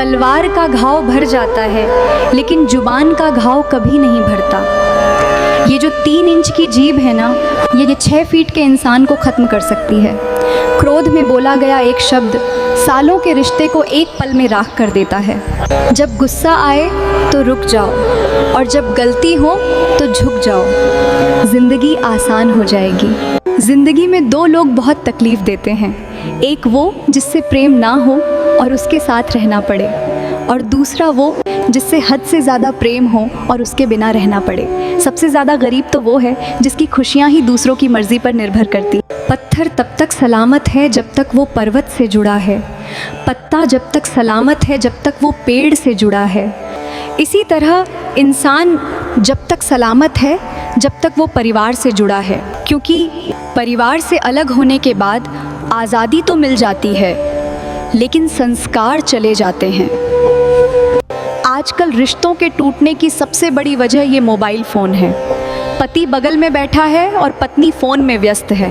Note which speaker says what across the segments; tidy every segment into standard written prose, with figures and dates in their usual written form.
Speaker 1: तलवार का घाव भर जाता है लेकिन जुबान का घाव कभी नहीं भरता। ये जो 3 इंच की जीभ है ना, ये 6 फीट के इंसान को ख़त्म कर सकती है। क्रोध में बोला गया एक शब्द सालों के रिश्ते को एक पल में राख कर देता है। जब गुस्सा आए तो रुक जाओ और जब गलती हो तो झुक जाओ, ज़िंदगी आसान हो जाएगी। ज़िंदगी में 2 लोग बहुत तकलीफ़ देते हैं, एक वो जिससे प्रेम ना हो और उसके साथ रहना पड़े, और दूसरा वो जिससे हद से ज़्यादा प्रेम हो और उसके बिना रहना पड़े। सबसे ज़्यादा गरीब तो वो है जिसकी खुशियाँ ही दूसरों की मर्ज़ी पर निर्भर करती। पत्थर तब तक सलामत है जब तक वो पर्वत से जुड़ा है, पत्ता जब तक सलामत है जब तक वो पेड़ से जुड़ा है। इसी तरह इंसान जब तक सलामत है जब तक वो परिवार से जुड़ा है, क्योंकि परिवार से अलग होने के बाद आज़ादी तो मिल जाती है लेकिन संस्कार चले जाते हैं। आजकल रिश्तों के टूटने की सबसे बड़ी वजह ये मोबाइल फ़ोन है। पति बगल में बैठा है और पत्नी फ़ोन में व्यस्त है,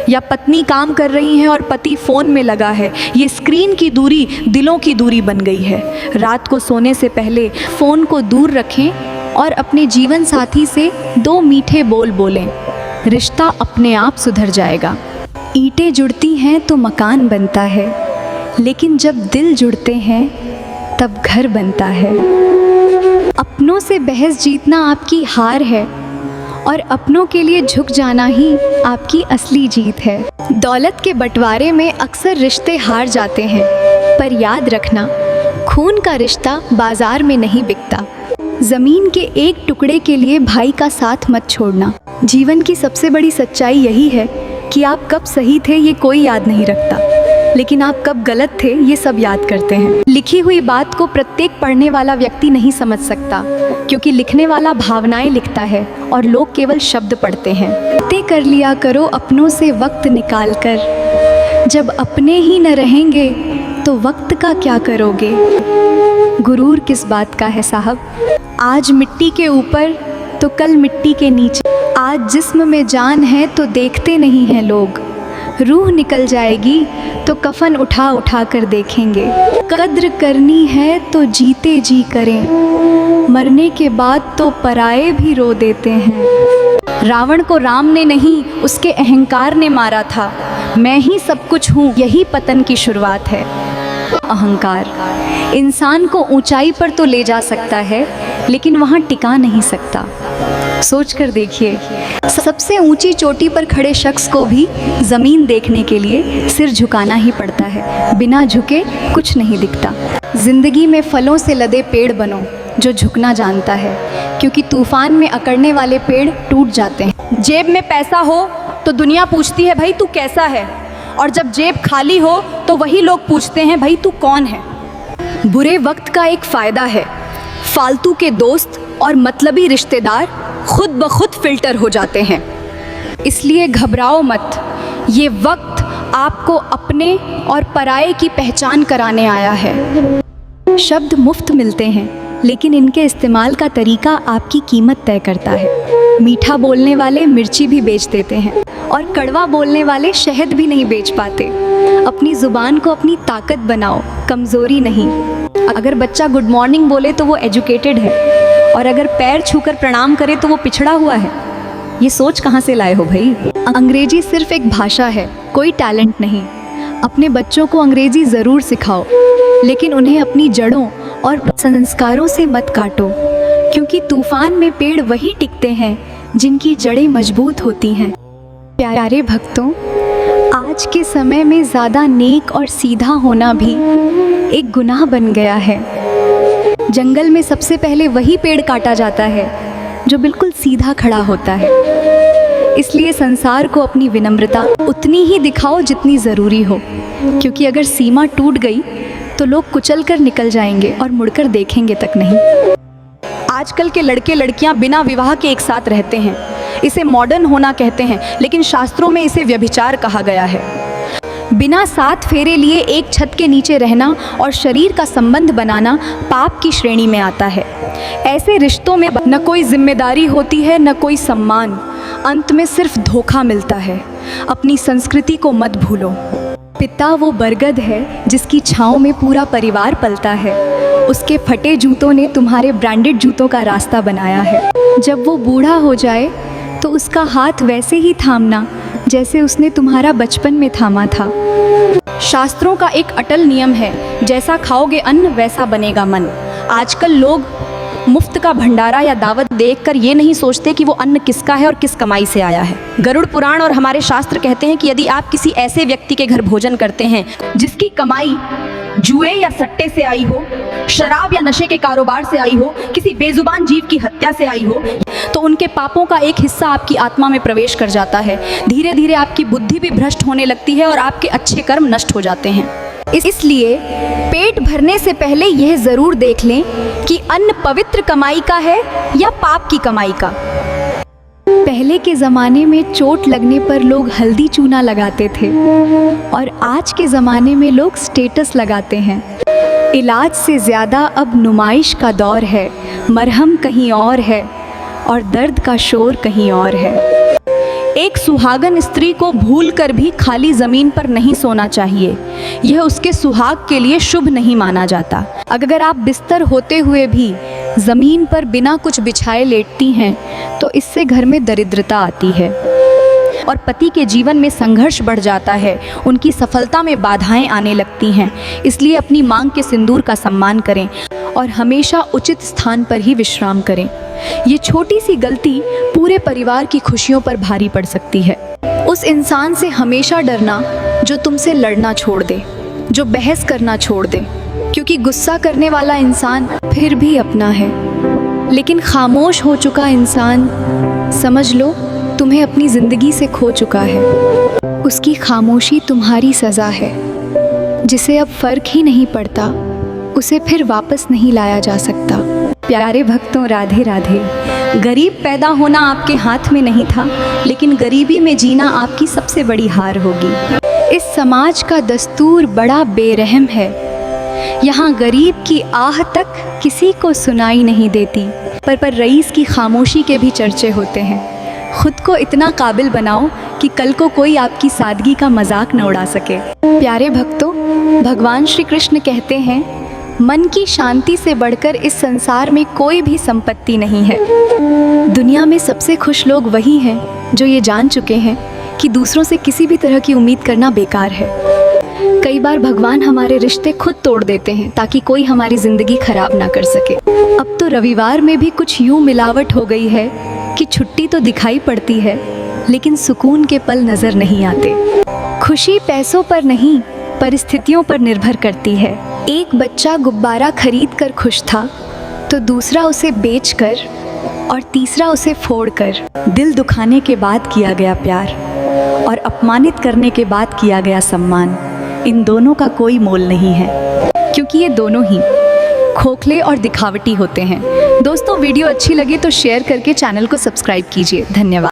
Speaker 1: या पत्नी काम कर रही है और पति फ़ोन में लगा है। ये स्क्रीन की दूरी दिलों की दूरी बन गई है। रात को सोने से पहले फ़ोन को दूर रखें और अपने जीवन साथी से 2 मीठे बोल बोलें, रिश्ता अपने आप सुधर जाएगा। ईंटें जुड़ती हैं तो मकान बनता है, लेकिन जब दिल जुड़ते हैं तब घर बनता है। अपनों से बहस जीतना आपकी हार है और अपनों के लिए झुक जाना ही आपकी असली जीत है। दौलत के बंटवारे में अक्सर रिश्ते हार जाते हैं, पर याद रखना खून का रिश्ता बाजार में नहीं बिकता। ज़मीन के एक टुकड़े के लिए भाई का साथ मत छोड़ना। जीवन की सबसे बड़ी सच्चाई यही है कि आप कब सही थे ये कोई याद नहीं रखता, लेकिन आप कब गलत थे ये सब याद करते हैं। लिखी हुई बात को प्रत्येक पढ़ने वाला व्यक्ति नहीं समझ सकता, क्योंकि लिखने वाला भावनाएं लिखता है और लोग केवल शब्द पढ़ते हैं। बातें कर लिया करो अपनों से वक्त निकाल कर, जब अपने ही न रहेंगे तो वक्त का क्या करोगे। गुरूर किस बात का है साहब, आज मिट्टी के ऊपर तो कल मिट्टी के नीचे। आज जिस्म में जान है तो देखते नहीं हैं लोग, रूह निकल जाएगी तो कफन उठा उठा कर देखेंगे। कद्र करनी है तो जीते जी करें, मरने के बाद तो पराए भी रो देते हैं। रावण को राम ने नहीं उसके अहंकार ने मारा था। मैं ही सब कुछ हूँ, यही पतन की शुरुआत है। अहंकार इंसान को ऊंचाई पर तो ले जा सकता है लेकिन वहाँ टिका नहीं सकता। सोच कर देखिए, सबसे ऊंची चोटी पर खड़े शख्स को भी ज़मीन देखने के लिए सिर झुकाना ही पड़ता है। बिना झुके कुछ नहीं दिखता। ज़िंदगी में फलों से लदे पेड़ बनो जो झुकना जानता है, क्योंकि तूफान में अकड़ने वाले पेड़ टूट जाते हैं। जेब में पैसा हो तो दुनिया पूछती है भाई तू कैसा है, और जब जेब खाली हो तो वही लोग पूछते हैं भाई तू कौन है। बुरे वक्त का एक फ़ायदा है, फालतू के दोस्त और मतलबी रिश्तेदार खुद ब खुद फिल्टर हो जाते हैं। इसलिए घबराओ मत, ये वक्त आपको अपने और पराये की पहचान कराने आया है। शब्द मुफ्त मिलते हैं लेकिन इनके इस्तेमाल का तरीका आपकी कीमत तय करता है। मीठा बोलने वाले मिर्ची भी बेच देते हैं और कड़वा बोलने वाले शहद भी नहीं बेच पाते। अपनी ज़ुबान को अपनी ताकत बनाओ, कमज़ोरी नहीं। अगर बच्चा गुड मॉर्निंग बोले तो वो एजुकेटेड है, और अगर पैर छूकर प्रणाम करे तो वो पिछड़ा हुआ है। ये सोच कहाँ से लाए हो भाई। अंग्रेजी सिर्फ एक भाषा है, कोई टैलेंट नहीं। अपने बच्चों को अंग्रेजी ज़रूर सिखाओ, लेकिन उन्हें अपनी जड़ों और संस्कारों से मत काटो, क्योंकि तूफान में पेड़ वही टिकते हैं जिनकी जड़ें मजबूत होती हैं। प्यारे भक्तों, आज के समय में ज़्यादा नेक और सीधा होना भी एक गुनाह बन गया है। जंगल में सबसे पहले वही पेड़ काटा जाता है जो बिल्कुल सीधा खड़ा होता है। इसलिए संसार को अपनी विनम्रता उतनी ही दिखाओ जितनी ज़रूरी हो, क्योंकि अगर सीमा टूट गई तो लोग कुचल कर निकल जाएंगे और मुड़कर देखेंगे तक नहीं। आजकल के लड़के लड़कियां बिना विवाह के एक साथ रहते हैं। इसे मॉडर्न होना कहते हैं, लेकिन शास्त्रों में इसे व्यभिचार कहा गया है। बिना 7 फेरे लिए एक छत के नीचे रहना और शरीर का संबंध बनाना पाप की श्रेणी में आता है। ऐसे रिश्तों में न कोई जिम्मेदारी होती है, न कोई सम्मान। अंत में सिर्फ धोखा मिलता है। अपनी संस्कृति को मत भूलो। पिता वो बरगद है जिसकी छाँव में पूरा परिवार पलता है। उसके फटे जूतों ने तुम्हारे ब्रांडेड जूतों का रास्ता बनाया है। जब वो बूढ़ा हो जाए तो उसका हाथ वैसे ही थामना जैसे उसने तुम्हारा बचपन में थामा था। शास्त्रों का एक अटल नियम है, जैसा खाओगे अन्न वैसा बनेगा मन। आजकल लोग मुफ्त का भंडारा या दावत देखकर ये नहीं सोचते कि वो अन्न किसका है और किस कमाई से आया है। गरुड़ पुराण और हमारे शास्त्र कहते हैं कि यदि आप किसी ऐसे व्यक्ति के घर भोजन करते हैं जिसकी कमाई जुए या सट्टे से आई हो, शराब या नशे के कारोबार से आई हो, किसी बेजुबान जीव की हत्या से आई हो, तो उनके पापों का एक हिस्सा आपकी आत्मा में प्रवेश कर जाता है। धीरे धीरे आपकी बुद्धि भी भ्रष्ट होने लगती है और आपके अच्छे कर्म नष्ट हो जाते हैं। इसलिए पेट भरने से पहले यह ज़रूर देख लें कि अन्न पवित्र कमाई का है या पाप की कमाई का। पहले के ज़माने में चोट लगने पर लोग हल्दी चूना लगाते थे और आज के ज़माने में लोग स्टेटस लगाते हैं। इलाज से ज़्यादा अब नुमाइश का दौर है। मरहम कहीं और है और दर्द का शोर कहीं और है। एक सुहागन स्त्री को भूलकर भी खाली ज़मीन पर नहीं सोना चाहिए। यह उसके सुहाग के लिए शुभ नहीं माना जाता। अगर आप बिस्तर होते हुए भी ज़मीन पर बिना कुछ बिछाए लेटती हैं तो इससे घर में दरिद्रता आती है और पति के जीवन में संघर्ष बढ़ जाता है। उनकी सफलता में बाधाएं आने लगती हैं। इसलिए अपनी मांग के सिंदूर का सम्मान करें और हमेशा उचित स्थान पर ही विश्राम करें। ये छोटी सी गलती पूरे परिवार की खुशियों पर भारी पड़ सकती है। उस इंसान से हमेशा डरना जो तुमसे लड़ना छोड़ दे, जो बहस करना छोड़ दे, क्योंकि गुस्सा करने वाला इंसान फिर भी अपना है, लेकिन खामोश हो चुका इंसान समझ लो तुम्हें अपनी ज़िंदगी से खो चुका है। उसकी खामोशी तुम्हारी सज़ा है, जिसे अब फ़र्क ही नहीं पड़ता, उसे फिर वापस नहीं लाया जा सकता। प्यारे भक्तों, राधे राधे। गरीब पैदा होना आपके हाथ में नहीं था, लेकिन गरीबी में जीना आपकी सबसे बड़ी हार होगी। इस समाज का दस्तूर बड़ा बेरहम है। यहाँ गरीब की आह तक किसी को सुनाई नहीं देती, पर रईस की खामोशी के भी चर्चे होते हैं। खुद को इतना काबिल बनाओ कि कल को कोई आपकी सादगी का मजाक न उड़ा सके। प्यारे भक्तों, भगवान श्री कृष्ण कहते हैं, मन की शांति से बढ़कर इस संसार में कोई भी संपत्ति नहीं है। दुनिया में सबसे खुश लोग वही हैं जो ये जान चुके हैं कि दूसरों से किसी भी तरह की उम्मीद करना बेकार है। कई बार भगवान हमारे रिश्ते खुद तोड़ देते हैं ताकि कोई हमारी ज़िंदगी खराब ना कर सके। अब तो रविवार में भी कुछ यूँ मिलावट हो गई है कि छुट्टी तो दिखाई पड़ती है, लेकिन सुकून के पल नज़र नहीं आते। खुशी पैसों पर नहीं, परिस्थितियों पर निर्भर करती है। एक बच्चा गुब्बारा खरीद कर खुश था, तो दूसरा उसे बेचकर और तीसरा उसे फोड़कर। दिल दुखाने के बाद किया गया प्यार और अपमानित करने के बाद किया गया सम्मान, इन दोनों का कोई मोल नहीं है, क्योंकि ये दोनों ही खोखले और दिखावटी होते हैं। दोस्तों, वीडियो अच्छी लगे तो शेयर करके चैनल को सब्सक्राइब कीजिए। धन्यवाद।